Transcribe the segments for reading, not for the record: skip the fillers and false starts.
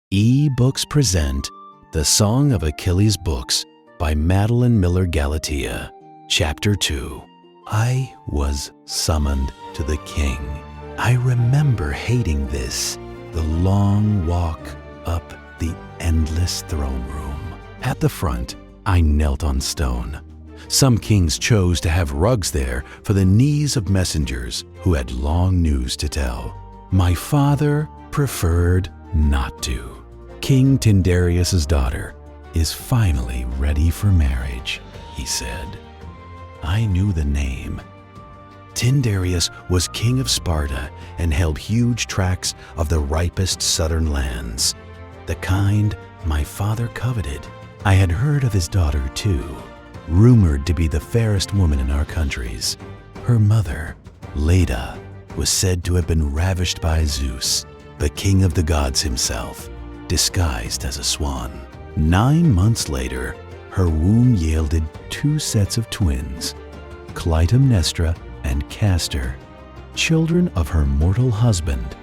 E-books present The Song of Achilles books by Madeline Miller Galatea, Chapter 2. I was summoned to the king. I remember hating this, the long walk up the endless throne room. At the front, I knelt on stone. Some kings chose to have rugs there for the knees of messengers who had long news to tell. My father preferred not to. King Tyndareus' daughter is finally ready for marriage, he said. I knew the name. Tyndareus was king of Sparta and held huge tracts of the ripest southern lands, the kind my father coveted. I had heard of his daughter too, rumored to be the fairest woman in our countries. Her mother, Leda, was said to have been ravished by Zeus, the king of the gods himself, disguised as a swan. 9 months later, her womb yielded 2 sets of twins, Clytemnestra and Castor, children of her mortal husband,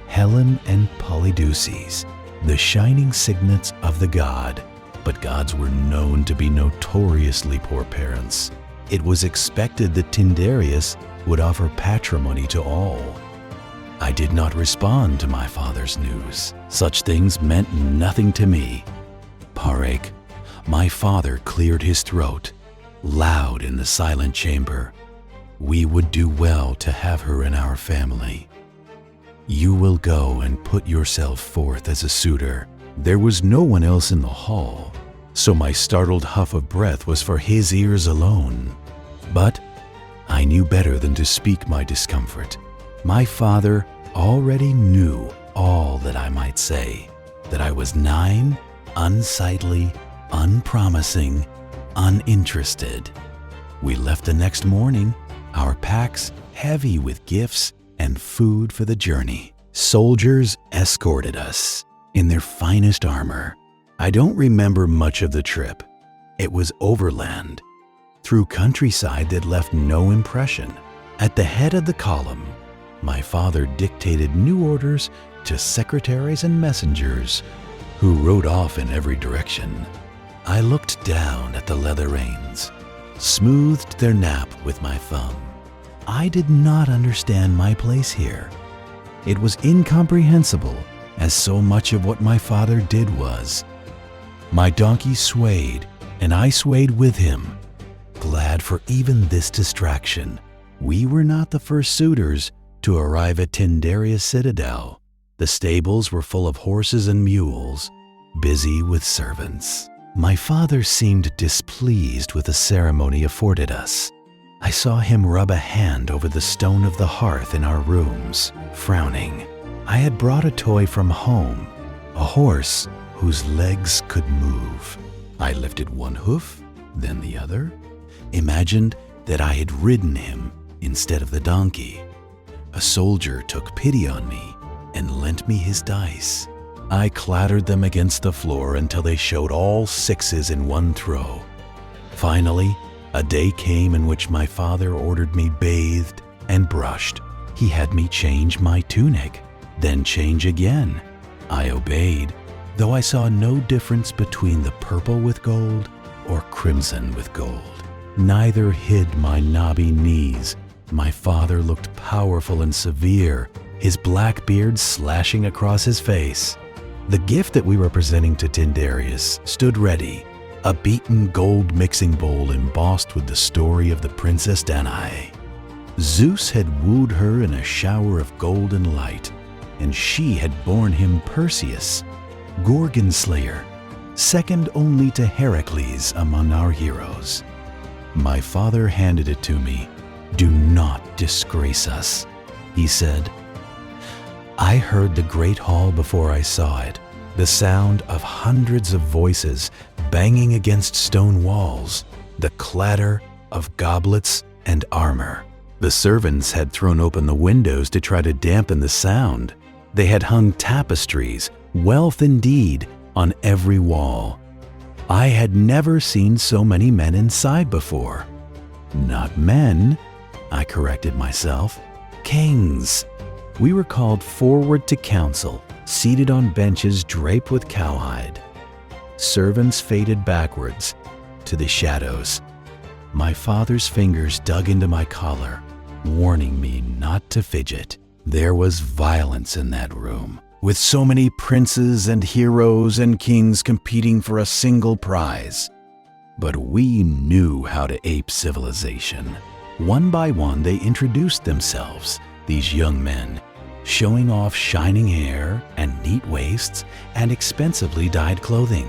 Helen and Polydeuces, the shining signets of the god. But gods were known to be notoriously poor parents. It was expected that Tyndareus would offer patrimony to all. I did not respond to my father's news. Such things meant nothing to me. Parake, my father cleared his throat, loud in the silent chamber. We would do well to have her in our family. You will go and put yourself forth as a suitor. There was no one else in the hall, so my startled huff of breath was for his ears alone. But I knew better than to speak my discomfort. My father already knew all that I might say, that I was 9, unsightly, unpromising, uninterested. We left the next morning, our packs heavy with gifts and food for the journey. Soldiers escorted us in their finest armor. I don't remember much of the trip. It was overland, through countryside that left no impression. At the head of the column, my father dictated new orders to secretaries and messengers who rode off in every direction. I looked down at the leather reins, smoothed their nap with my thumb. I did not understand my place here. It was incomprehensible, as so much of what my father did was. My donkey swayed, and I swayed with him, glad for even this distraction. We were not the first suitors to arrive at Tyndareus' citadel. The stables were full of horses and mules, busy with servants. My father seemed displeased with the ceremony afforded us. I saw him rub a hand over the stone of the hearth in our rooms, frowning. I had brought a toy from home, a horse whose legs could move. I lifted one hoof, then the other, imagined that I had ridden him instead of the donkey. A soldier took pity on me and lent me his dice. I clattered them against the floor until they showed all 6s in one throw. Finally, a day came in which my father ordered me bathed and brushed. He had me change my tunic, then change again. I obeyed, though I saw no difference between the purple with gold or crimson with gold. Neither hid my knobby knees. My father looked powerful and severe, his black beard slashing across his face. The gift that we were presenting to Tyndareus stood ready, a beaten gold mixing bowl embossed with the story of the Princess Danae. Zeus had wooed her in a shower of golden light, and she had borne him Perseus, Gorgon slayer, second only to Heracles among our heroes. My father handed it to me. Do not disgrace us, he said. I heard the great hall before I saw it, the sound of hundreds of voices banging against stone walls, the clatter of goblets and armor. The servants had thrown open the windows to try to dampen the sound. They had hung tapestries, wealth indeed, on every wall. I had never seen so many men inside before. Not men, I corrected myself. Kings. We were called forward to council, seated on benches draped with cowhide. Servants faded backwards to the shadows. My father's fingers dug into my collar, warning me not to fidget. There was violence in that room, with so many princes and heroes and kings competing for a single prize. But we knew how to ape civilization. One by one, they introduced themselves, these young men, showing off shining hair and neat waists and expensively dyed clothing.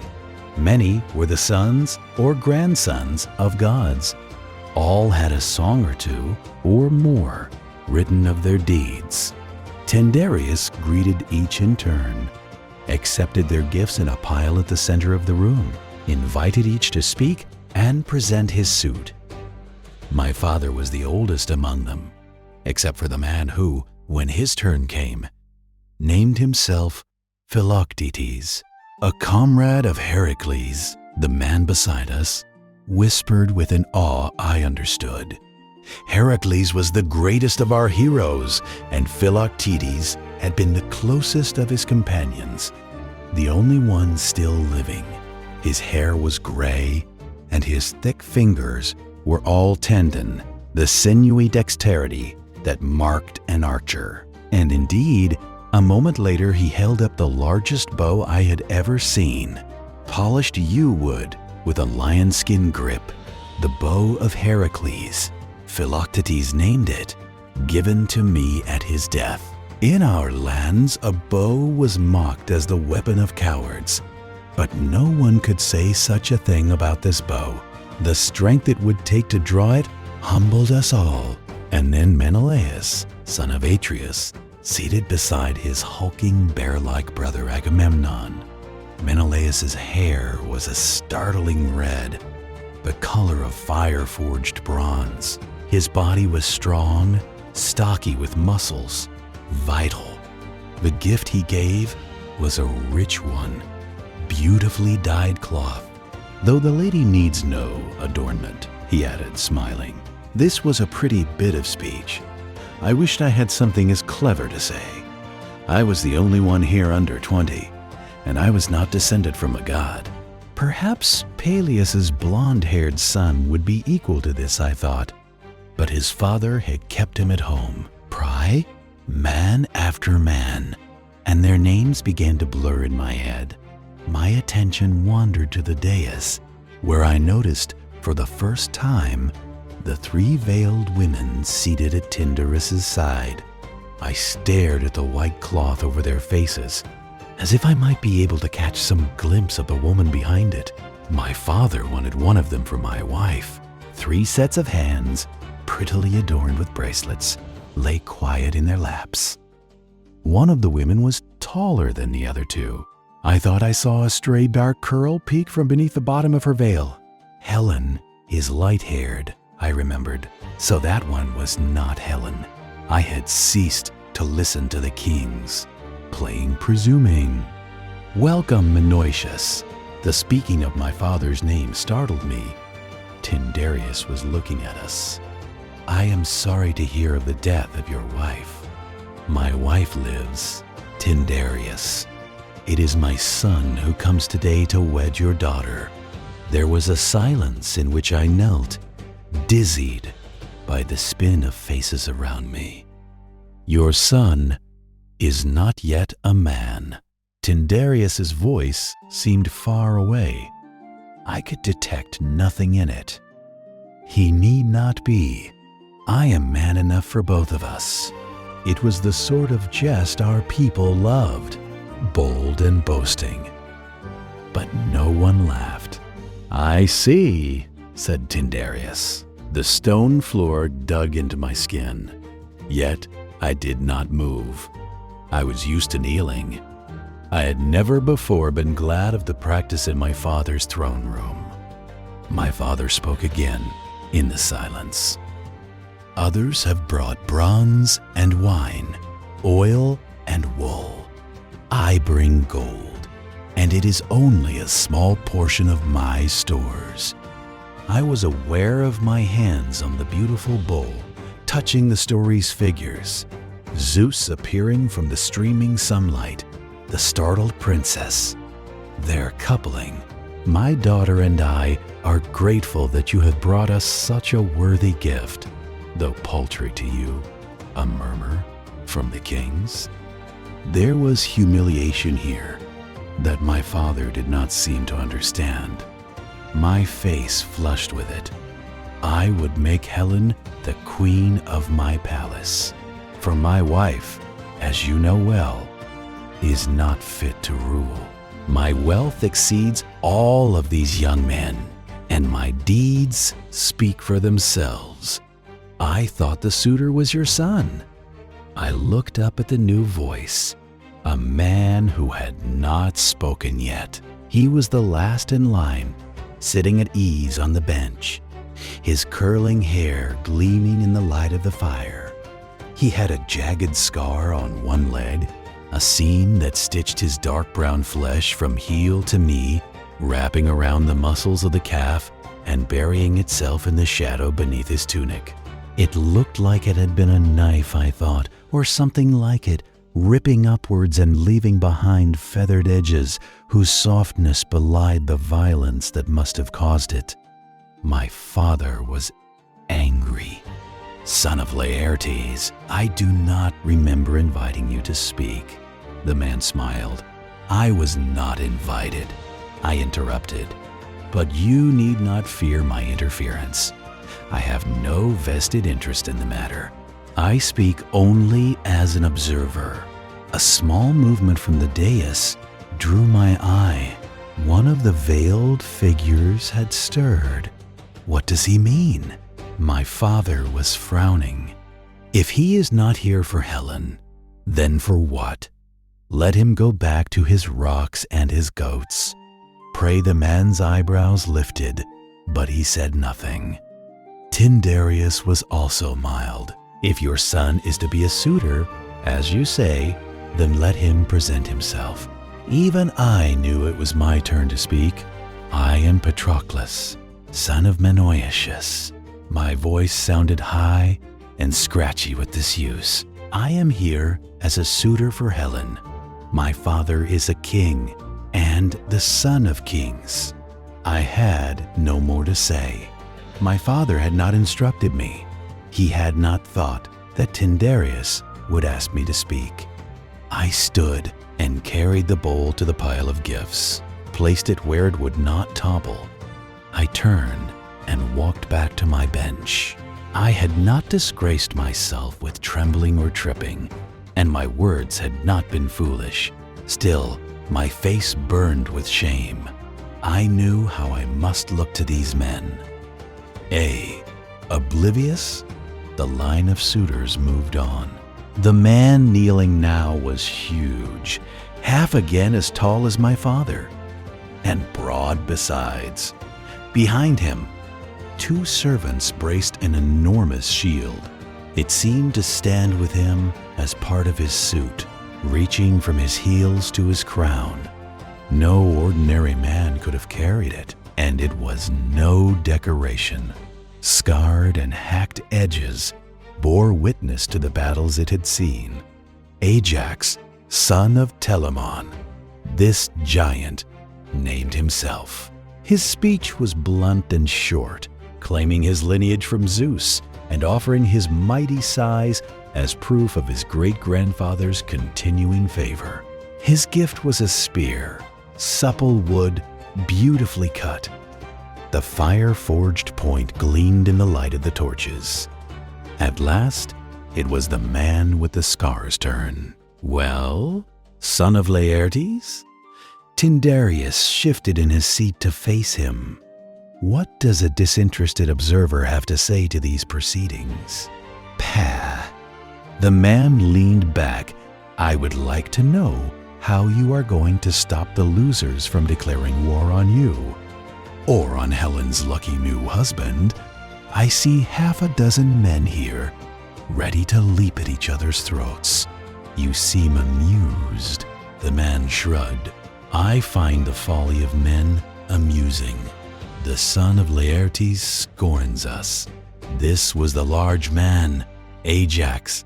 Many were the sons or grandsons of gods. All had a song or two or more written of their deeds. Tyndareus greeted each in turn, accepted their gifts in a pile at the center of the room, invited each to speak and present his suit. My father was the oldest among them, except for the man who, when his turn came, named himself Philoctetes. A comrade of Heracles, the man beside us, whispered with an awe I understood. Heracles was the greatest of our heroes, and Philoctetes had been the closest of his companions, the only one still living. His hair was gray, and his thick fingers were all tendon, the sinewy dexterity that marked an archer. And indeed, a moment later he held up the largest bow I had ever seen, polished yew wood with a lion-skin grip, the bow of Heracles. Philoctetes named it, given to me at his death. In our lands, a bow was mocked as the weapon of cowards, but no one could say such a thing about this bow. The strength it would take to draw it humbled us all. And then Menelaus, son of Atreus, seated beside his hulking bear-like brother Agamemnon. Menelaus's hair was a startling red, the color of fire-forged bronze. His body was strong, stocky with muscles, vital. The gift he gave was a rich one, beautifully dyed cloth. Though the lady needs no adornment, he added, smiling. This was a pretty bit of speech. I wished I had something as clever to say. I was the only one here under 20, and I was not descended from a god. Perhaps Peleus's blonde-haired son would be equal to this, I thought. But his father had kept him at home. Pry, man after man, and their names began to blur in my head. My attention wandered to the dais, where I noticed, for the first time, the 3 veiled women seated at Tyndareus' side. I stared at the white cloth over their faces, as if I might be able to catch some glimpse of the woman behind it. My father wanted one of them for my wife. 3 sets of hands, prettily adorned with bracelets, lay quiet in their laps. One of the women was taller than the other 2. I thought I saw a stray dark curl peek from beneath the bottom of her veil. Helen is light-haired, I remembered, so that one was not Helen. I had ceased to listen to the kings, playing presuming. Welcome, Menoetius. The speaking of my father's name startled me. Tyndareus was looking at us. I am sorry to hear of the death of your wife. My wife lives, Tyndareus. It is my son who comes today to wed your daughter. There was a silence in which I knelt, dizzied by the spin of faces around me. Your son is not yet a man. Tyndareus' voice seemed far away. I could detect nothing in it. He need not be. I am man enough for both of us. It was the sort of jest our people loved, bold and boasting. But no one laughed. I see, said Tyndareus. The stone floor dug into my skin. Yet I did not move. I was used to kneeling. I had never before been glad of the practice in my father's throne room. My father spoke again in the silence. Others have brought bronze and wine, oil and wool. I bring gold, and it is only a small portion of my stores. I was aware of my hands on the beautiful bowl, touching the story's figures. Zeus appearing from the streaming sunlight, the startled princess. Their coupling. My daughter and I are grateful that you have brought us such a worthy gift, though paltry to you, a murmur from the kings. There was humiliation here that my father did not seem to understand. My face flushed with it. I would make Helen the queen of my palace, for my wife, as you know well, is not fit to rule. My wealth exceeds all of these young men, and my deeds speak for themselves. I thought the suitor was your son. I looked up at the new voice, a man who had not spoken yet. He was the last in line, sitting at ease on the bench, his curling hair gleaming in the light of the fire. He had a jagged scar on one leg, a seam that stitched his dark brown flesh from heel to knee, wrapping around the muscles of the calf and burying itself in the shadow beneath his tunic. It looked like it had been a knife, I thought, or something like it, ripping upwards and leaving behind feathered edges whose softness belied the violence that must have caused it. My father was angry. Son of Laertes, I do not remember inviting you to speak. The man smiled. I was not invited, I interrupted. But you need not fear my interference. I have no vested interest in the matter. I speak only as an observer. A small movement from the dais drew my eye. One of the veiled figures had stirred. What does he mean? My father was frowning. If he is not here for Helen, then for what? Let him go back to his rocks and his goats. Pray the man's eyebrows lifted, but he said nothing. Tyndareus was also mild. If your son is to be a suitor, as you say, then let him present himself. Even I knew it was my turn to speak. I am Patroclus, son of Menoetius. My voice sounded high and scratchy with disuse. I am here as a suitor for Helen. My father is a king and the son of kings. I had no more to say. My father had not instructed me. He had not thought that Tyndareus would ask me to speak. I stood and carried the bowl to the pile of gifts, placed it where it would not topple. I turned and walked back to my bench. I had not disgraced myself with trembling or tripping, and my words had not been foolish. Still, my face burned with shame. I knew how I must look to these men. Oblivious? The line of suitors moved on. The man kneeling now was huge, half again as tall as my father, and broad besides. Behind him, two servants braced an enormous shield. It seemed to stand with him as part of his suit, reaching from his heels to his crown. No ordinary man could have carried it, and it was no decoration. Scarred and hacked edges bore witness to the battles it had seen. Ajax, son of Telamon, this giant, named himself. His speech was blunt and short, claiming his lineage from Zeus and offering his mighty size as proof of his great-grandfather's continuing favor. His gift was a spear, supple wood, beautifully cut. The fire-forged point gleamed in the light of the torches. At last, it was the man with the scar's turn. Well, son of Laertes? Tyndareus shifted in his seat to face him. What does a disinterested observer have to say to these proceedings? Pah! The man leaned back. I would like to know how you are going to stop the losers from declaring war on you, or on Helen's lucky new husband. I see half a dozen men here, ready to leap at each other's throats. You seem amused. The man shrugged. I find the folly of men amusing. The son of Laertes scorns us. This was the large man, Ajax,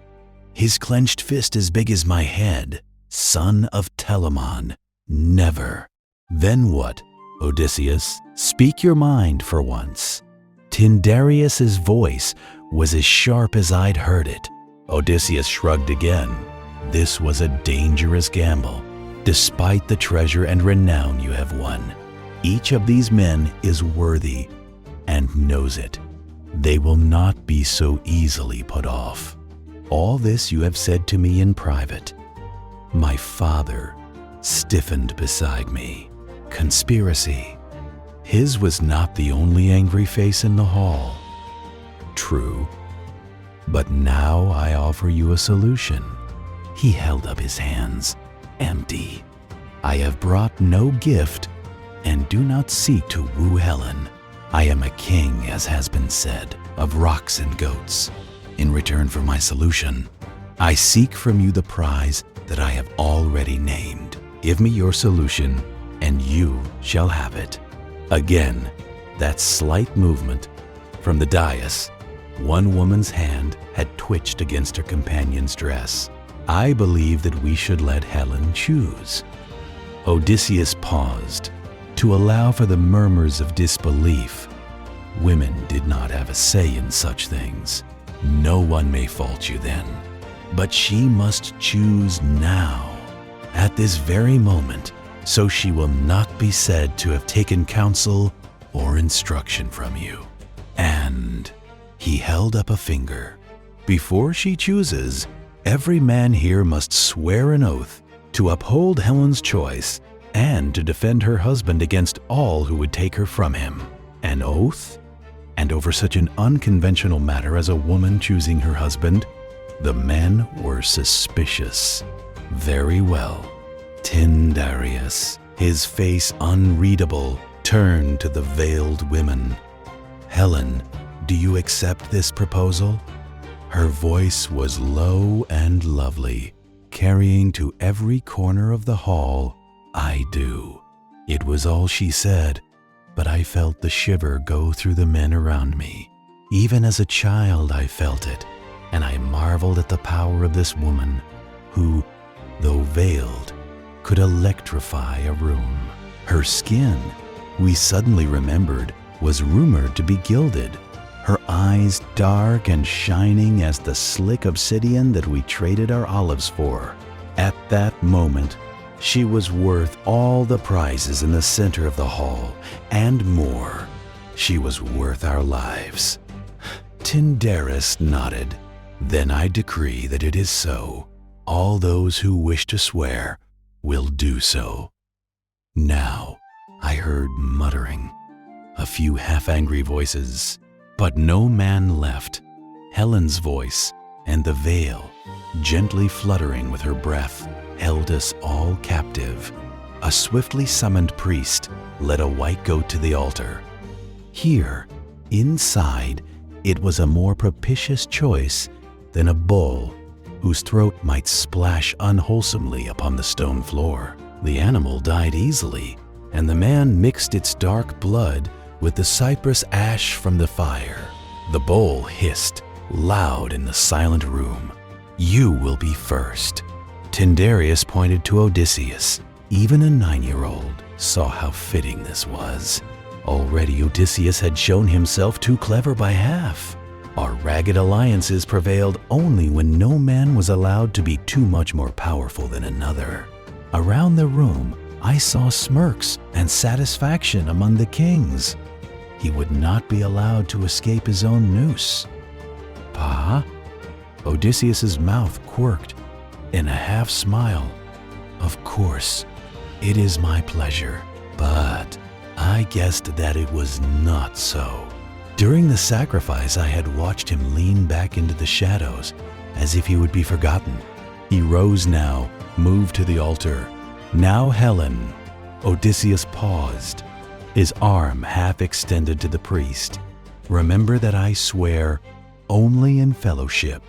his clenched fist as big as my head. son of Telamon, never. Then what? Odysseus, speak your mind for once. Tyndareus' voice was as sharp as I'd heard it. Odysseus shrugged again. This was a dangerous gamble. Despite the treasure and renown you have won, each of these men is worthy and knows it. They will not be so easily put off. All this you have said to me in private. My father stiffened beside me. Conspiracy. His was not the only angry face in the hall. True. But now I offer you a solution. He held up his hands, empty. I have brought no gift and do not seek to woo Helen. I am a king, as has been said, of rocks and goats. In return for my solution, I seek from you the prize that I have already named. Give me your solution, and you shall have it. Again, that slight movement. From the dais, one woman's hand had twitched against her companion's dress. I believe that we should let Helen choose. Odysseus paused to allow for the murmurs of disbelief. Women did not have a say in such things. No one may fault you then. But she must choose now, at this very moment, so she will not be said to have taken counsel or instruction from you. And he held up a finger. Before she chooses, every man here must swear an oath to uphold Helen's choice and to defend her husband against all who would take her from him. An oath? And over such an unconventional matter as a woman choosing her husband? The men were suspicious. Very well. Tyndareus, his face unreadable, turned to the veiled women. Helen, do you accept this proposal? Her voice was low and lovely, carrying to every corner of the hall, I do. It was all she said, but I felt the shiver go through the men around me. Even as a child I felt it, and I marveled at the power of this woman who, though veiled, could electrify a room. Her skin, we suddenly remembered, was rumored to be gilded. Her eyes dark and shining as the slick obsidian that we traded our olives for. At that moment, she was worth all the prizes in the center of the hall, and more. She was worth our lives. Tyndareus nodded. Then I decree that it is so. All those who wish to swear will do so. Now, I heard muttering, a few half-angry voices, but no man left. Helen's voice and the veil, gently fluttering with her breath, held us all captive. A swiftly summoned priest led a white goat to the altar. Here, inside, it was a more propitious choice than a bull whose throat might splash unwholesomely upon the stone floor. The animal died easily, and the man mixed its dark blood with the cypress ash from the fire. The bull hissed, loud in the silent room. You will be first. Tyndareus pointed to Odysseus. Even a 9-year-old saw how fitting this was. Already Odysseus had shown himself too clever by half. Our ragged alliances prevailed only when no man was allowed to be too much more powerful than another. Around the room, I saw smirks and satisfaction among the kings. He would not be allowed to escape his own noose. Pa? Odysseus's mouth quirked in a half smile. Of course, it is my pleasure, but I guessed that it was not so. During the sacrifice, I had watched him lean back into the shadows, as if he would be forgotten. He rose now, moved to the altar. Now Helen. Odysseus paused, his arm half extended to the priest. Remember that I swear only in fellowship,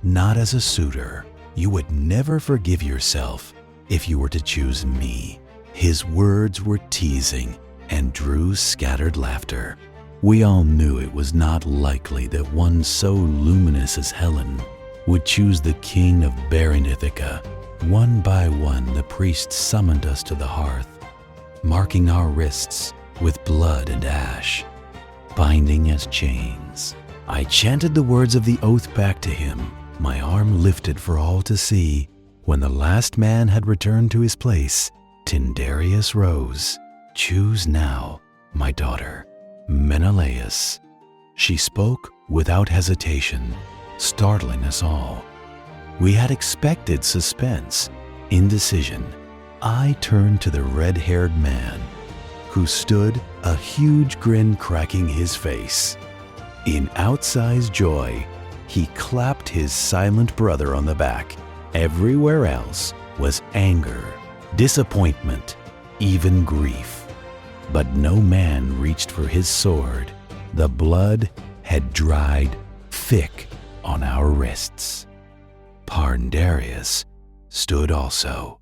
not as a suitor. You would never forgive yourself if you were to choose me. His words were teasing and drew scattered laughter. We all knew it was not likely that one so luminous as Helen would choose the king of barren Ithaca. One by one, the priests summoned us to the hearth, marking our wrists with blood and ash, binding as chains. I chanted the words of the oath back to him, my arm lifted for all to see. When the last man had returned to his place, Tyndareus rose. "Choose now, my daughter, Menelaus." She spoke without hesitation, startling us all. We had expected suspense, indecision. I turned to the red-haired man, who stood, a huge grin cracking his face. In outsized joy, he clapped his silent brother on the back. Everywhere else was anger, disappointment, even grief. But no man reached for his sword. The blood had dried thick on our wrists. Tyndareus stood also.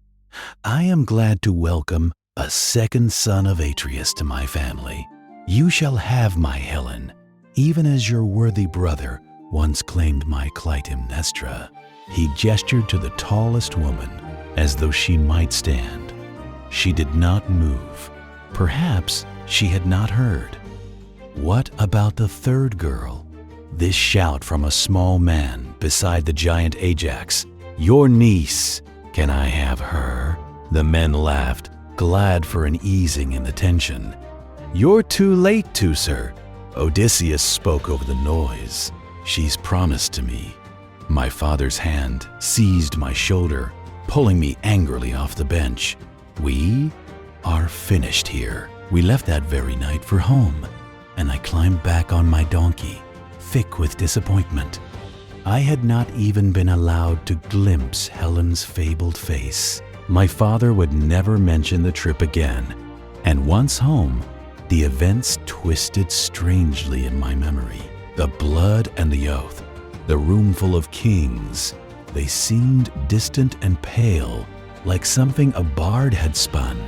"I am glad to welcome a second son of Atreus to my family. You shall have my Helen, even as your worthy brother once claimed my Clytemnestra." He gestured to the tallest woman, as though she might stand. She did not move. Perhaps she had not heard. What about the third girl? This shout from a small man beside the giant Ajax. "Your niece, can I have her?" The men laughed, glad for an easing in the tension. "You're too late, Teucer." Odysseus spoke over the noise. "She's promised to me." My father's hand seized my shoulder, pulling me angrily off the bench. "We are finished here." We left that very night for home, and I climbed back on my donkey, thick with disappointment. I had not even been allowed to glimpse Helen's fabled face. My father would never mention the trip again, and once home, the events twisted strangely in my memory. The blood and the oath, the room full of kings, they seemed distant and pale, like something a bard had spun,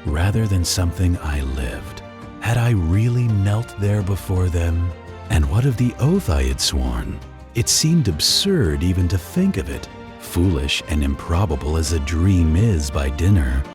rather than something I lived. Had I really knelt there before them? And what of the oath I had sworn? It seemed absurd even to think of it, foolish and improbable as a dream is by dinner.